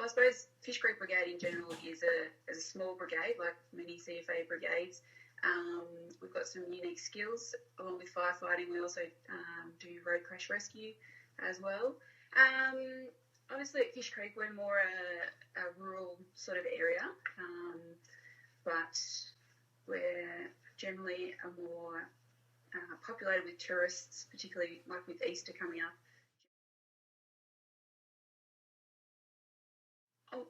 I suppose Fish Creek Brigade in general is a small brigade, like many CFA brigades. We've got some unique skills along with firefighting. We also do road crash rescue as well. Obviously at Fish Creek we're more a rural sort of area, but we're generally a more populated with tourists, particularly like with Easter coming up.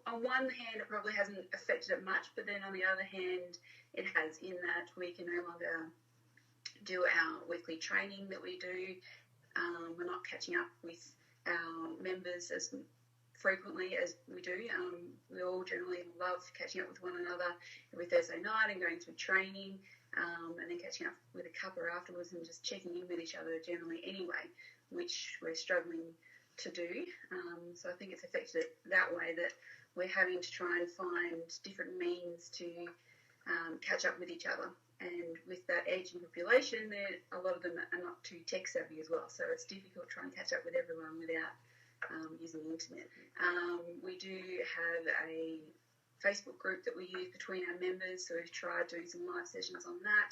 On one hand, it probably hasn't affected it much, but then on the other hand, it has, in that we can no longer do our weekly training that we do. We're not catching up with our members as frequently as we do. We all generally love catching up with one another every Thursday night and going through training, and then catching up with a cuppa afterwards and just checking in with each other generally anyway, which we're struggling to do. So I think it's affected it that way, that we're having to try and find different means to catch up with each other. And with that ageing population, a lot of them are not too tech savvy as well, so it's difficult trying to catch up with everyone without using the internet. We do have a Facebook group that we use between our members, so we've tried doing some live sessions on that.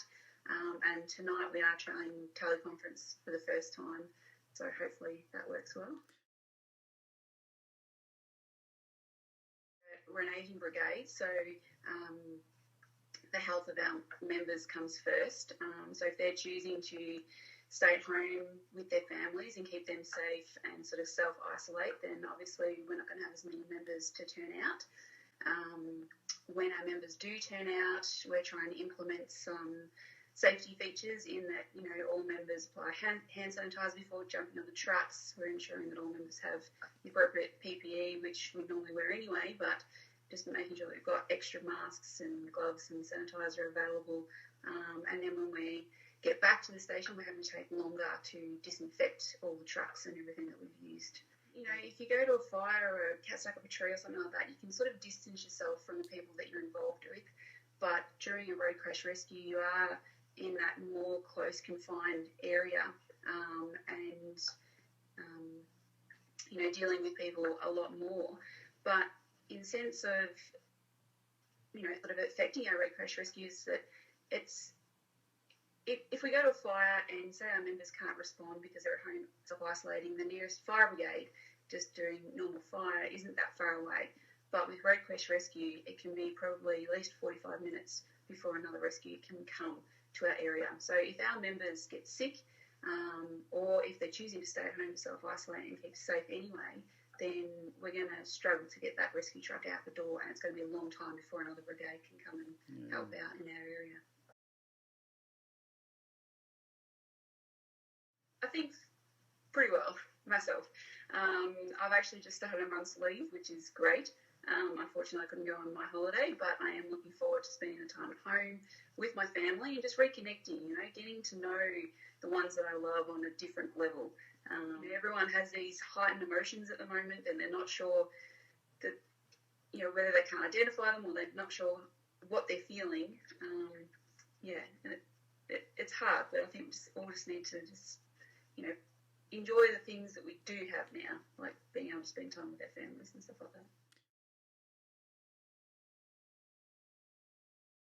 And tonight we are trying teleconference for the first time, so hopefully that works well. We're an ageing brigade, so the health of our members comes first. So if they're choosing to stay at home with their families and keep them safe and sort of self-isolate, then obviously we're not going to have as many members to turn out. When our members do turn out, we're trying to implement some safety features in that, all members apply hand sanitizer before jumping on the trucks. We're ensuring that all members have the appropriate PPE, which we normally wear anyway, but just making sure that we've got extra masks and gloves and sanitizer available. And then when we get back to the station, we're having to take longer to disinfect all the trucks and everything that we've used. If you go to a fire or a stuck up a tree or something like that, you can sort of distance yourself from the people that you're involved with. But during a road crash rescue, you are in that more close confined area, and dealing with people a lot more. But in sense of sort of affecting our road crash rescues, that if we go to a fire and say our members can't respond because they're at home self-isolating, the nearest fire brigade just doing normal fire isn't that far away. But with road crash rescue, it can be probably at least 45 minutes before another rescue can come to our area. So if our members get sick, or if they're choosing to stay at home to self-isolate and keep safe anyway, then we're going to struggle to get that rescue truck out the door, and it's going to be a long time before another brigade can come and help out in our area. I think pretty well, myself. I've actually just started a month's leave, which is great. Unfortunately, I couldn't go on my holiday, but I am looking forward to spending the time at home with my family and just reconnecting, getting to know the ones that I love on a different level. Everyone has these heightened emotions at the moment, and they're not sure that, whether they can identify them or they're not sure what they're feeling. And it's hard, but I think we all just need to enjoy the things that we do have now, like being able to spend time with our families and stuff like that.